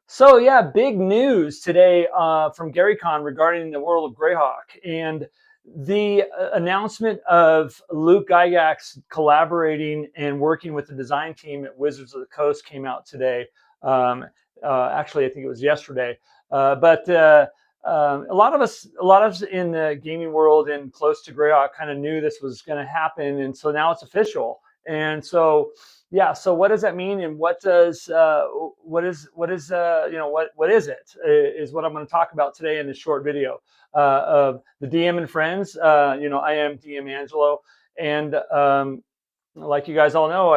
So yeah, big news today from Garycon regarding the World of Greyhawk and the announcement of Luke Gygax collaborating and working with the design team at Wizards of the Coast came out today. Actually, I think it was yesterday. But a lot of us in the gaming world and close to Greyhawk kind of knew this was going to happen, and so now it's official. And so yeah, so what does that mean, and what is it is what I'm going to talk about today in this short video of the DM and friends. I am DM Angelo, and like you guys all know,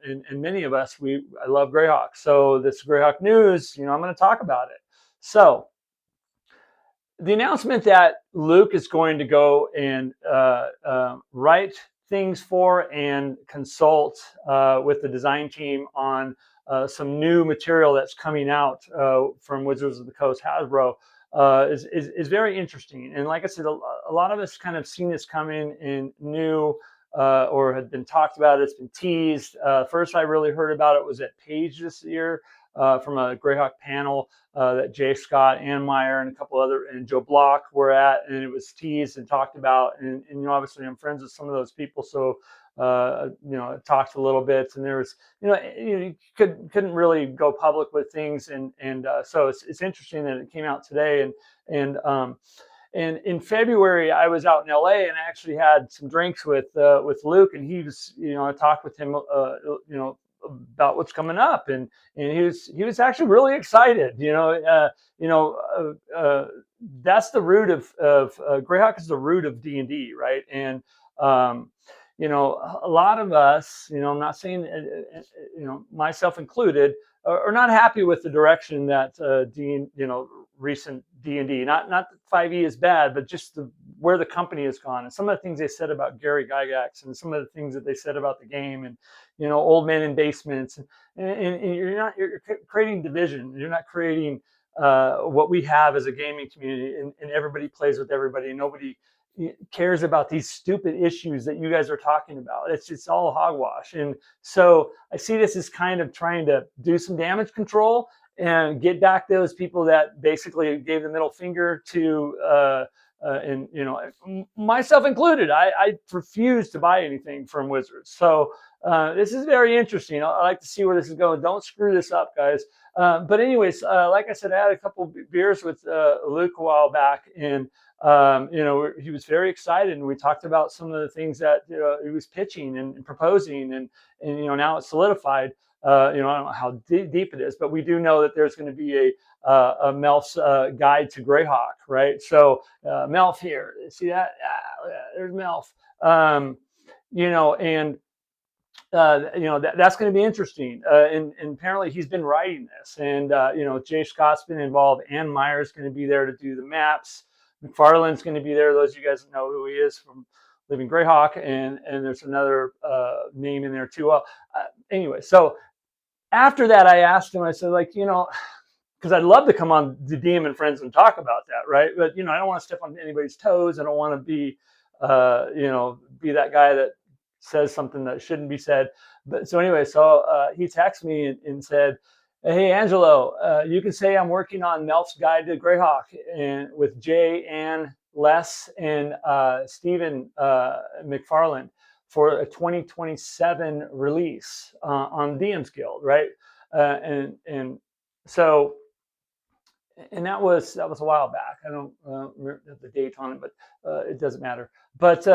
and many of us, I love Greyhawk. So this Greyhawk news, I'm going to talk about it. So the announcement that Luke is going to go and write things for and consult with the design team on some new material that's coming out from Wizards of the Coast Hasbro is very interesting. And like I said, a lot of us kind of seen this coming and knew or had been talked about. It's been teased. First I really heard about it was at Page this year from a Greyhawk panel that Jay Scott, Ann Meyer, and a couple other, and Joe Block were at, and it was teased and talked about. And obviously I'm friends with some of those people, so I talked a little bit, and there was, you couldn't really go public with things, and so it's interesting that it came out today, and in February, I was out in LA, and I actually had some drinks with Luke, and he was, I talked with him, about what's coming up, and he was actually really excited. That's the root of Greyhawk is the root of D&D, right? And a lot of us, I'm not saying, myself included, are not happy with the direction that recent D&D. Not that 5e is bad, but just where the company has gone, and some of the things they said about Gary Gygax, and some of the things that they said about the game, and old men in basements, and you're creating division. You're not creating what we have as a gaming community, and everybody plays with everybody, and nobody cares about these stupid issues that you guys are talking about. It's all hogwash. And so I see this as kind of trying to do some damage control and get back those people that basically gave the middle finger to and myself included. I refuse to buy anything from Wizards. So this is very interesting. I like to see where this is going. Don't screw this up, guys. But anyways, like I said, I had a couple beers with Luke a while back, and he was very excited, and we talked about some of the things that he was pitching and proposing, and now it's solidified. I don't know how deep it is, but we do know that there's going to be a melf's guide to Greyhawk, right? So melf here, see that? There's melf. That's going to be interesting. And apparently he's been writing this, and Jay Scott's been involved. Ann Meyer's going to be there to do the maps. McFarlane's going to be there. Those of you guys that know who he is from Living Greyhawk, and there's another name in there too. Well, anyway, so after that, I asked him. I said, because I'd love to come on the DM and Friends and talk about that, right? But I don't want to step on anybody's toes. I don't want to be, be that guy that says something that shouldn't be said. But so anyway, he texted me and said, "Hey Angelo, you can say I'm working on Melf's Guide to Greyhawk and with Jay, Ann, Les, and Stephen McFarland for a 2027 release on DM's Guild, right?" So that was a while back. I don't remember the date on it, but it doesn't matter. But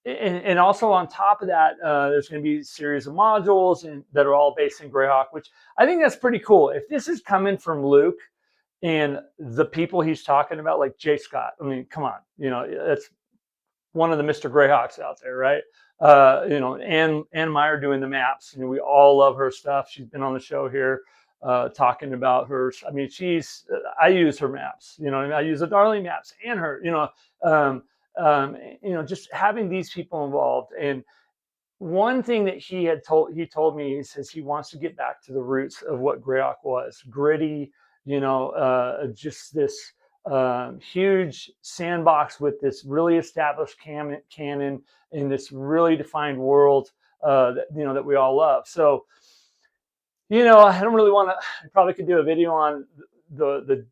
and also on top of that, there's going to be a series of modules that are all based in Greyhawk, which I think that's pretty cool. If this is coming from Luke and the people he's talking about, like Jay Scott, I mean, come on, that's one of the Mr. Greyhawks out there, right? Ann Meyer doing the maps. We all love her stuff. She's been on the show here talking about her. I mean, I use her maps. I use the Darling maps and her. Just having these people involved. And one thing that he told me, he says he wants to get back to the roots of what Greyhawk was: gritty. Just this huge sandbox with this really established canon in this really defined world that we all love. So You know, I don't really want to. I probably could do a video on the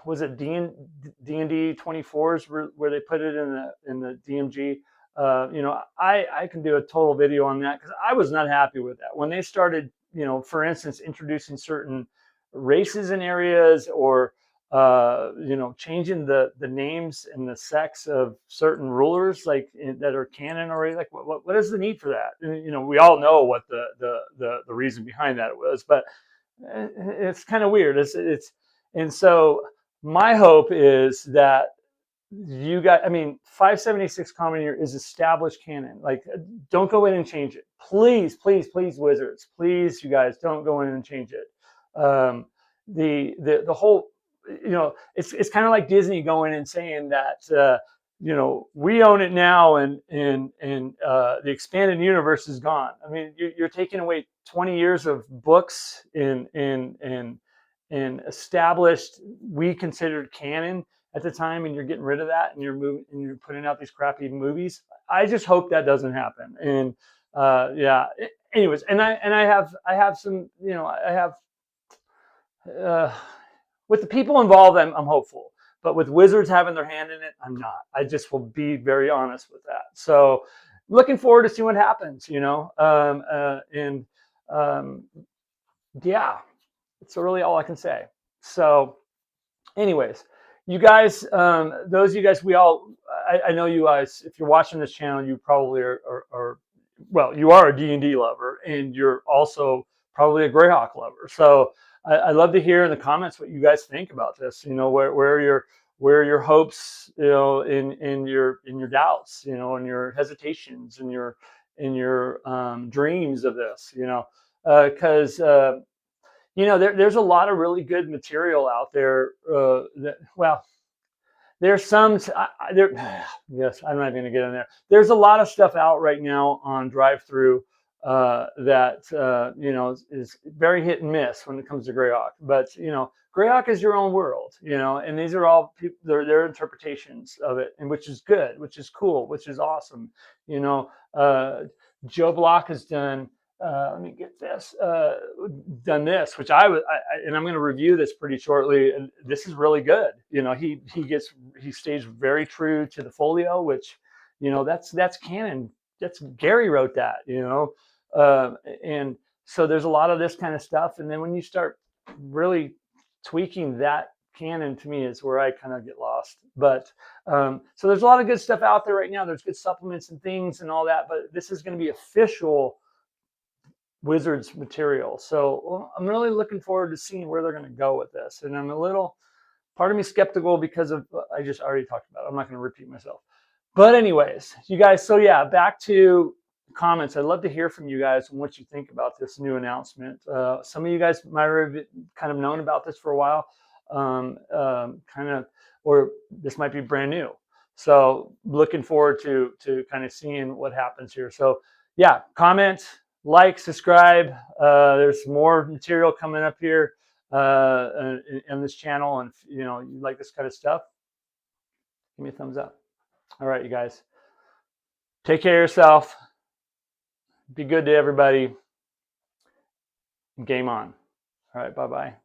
was it D&D 24s where they put it in the DMG. You know, I can do a total video on that because I was not happy with that when they started. You know, for instance, introducing certain races in areas, or you know, changing the names and the sex of certain rulers, like that are canon already. Like, what is the need for that? And, you know, we all know what the reason behind that was, but it's kind of weird. And so my hope is that you got, I mean, 576 common year is established canon. Like, don't go in and change it. Please, please, please, wizards. Please, you guys, don't go in and change it. The whole, you know, it's kind of like Disney going and saying that, you know, we own it now, and the expanded universe is gone. I mean, you're taking away 20 years of books in established, we considered canon at the time, and you're getting rid of that, and you're putting out these crappy movies. I just hope that doesn't happen. And yeah. Anyways, and I have some, you know, I have with the people involved, I'm hopeful. But with wizards having their hand in it, I'm not. I just will be very honest with that. So looking forward to see what happens, you know. Yeah, it's really all I can say. So anyways, you guys, those of you guys, I know you guys, if you're watching this channel, you probably are well, you are a D&D lover, and you're also probably a Greyhawk lover. So I'd love to hear in the comments what you guys think about this. You know, where are your hopes, you know, in your doubts, you know, and your hesitations, and your dreams of this, you know, because you know, there's a lot of really good material out there. Well, there's some there. Yes, I'm not going to get in there. There's a lot of stuff out right now on drive-through that you know, is very hit and miss when it comes to Greyhawk. But you know, Greyhawk is your own world, you know, and these are all their interpretations of it, and which is good, which is cool, which is awesome. You know, Joe Block has done. Let me get this. Done this, which and I'm going to review this pretty shortly. And this is really good. You know, he stays very true to the folio, which, you know, that's canon. That's Gary wrote that. You know, and so there's a lot of this kind of stuff. And then when you start really tweaking that canon, to me, is where I kind of get lost. But so there's a lot of good stuff out there right now. There's good supplements and things and all that. But this is going to be official Wizards material. So I'm really looking forward to seeing where they're going to go with this. And I'm a little, part of me skeptical because of, I just already talked about it. I'm not going to repeat myself. But anyways, you guys, so yeah, back to comments. I'd love to hear from you guys and what you think about this new announcement. Some of you guys might have kind of known about this for a while, kind of, or this might be brand new. So looking forward to kind of seeing what happens here. So yeah, comment, like, subscribe. There's more material coming up here in this channel, and if, you know, you like this kind of stuff, give me a thumbs up. All right, you guys, take care of yourself. Be good to everybody. Game on. All right, bye-bye.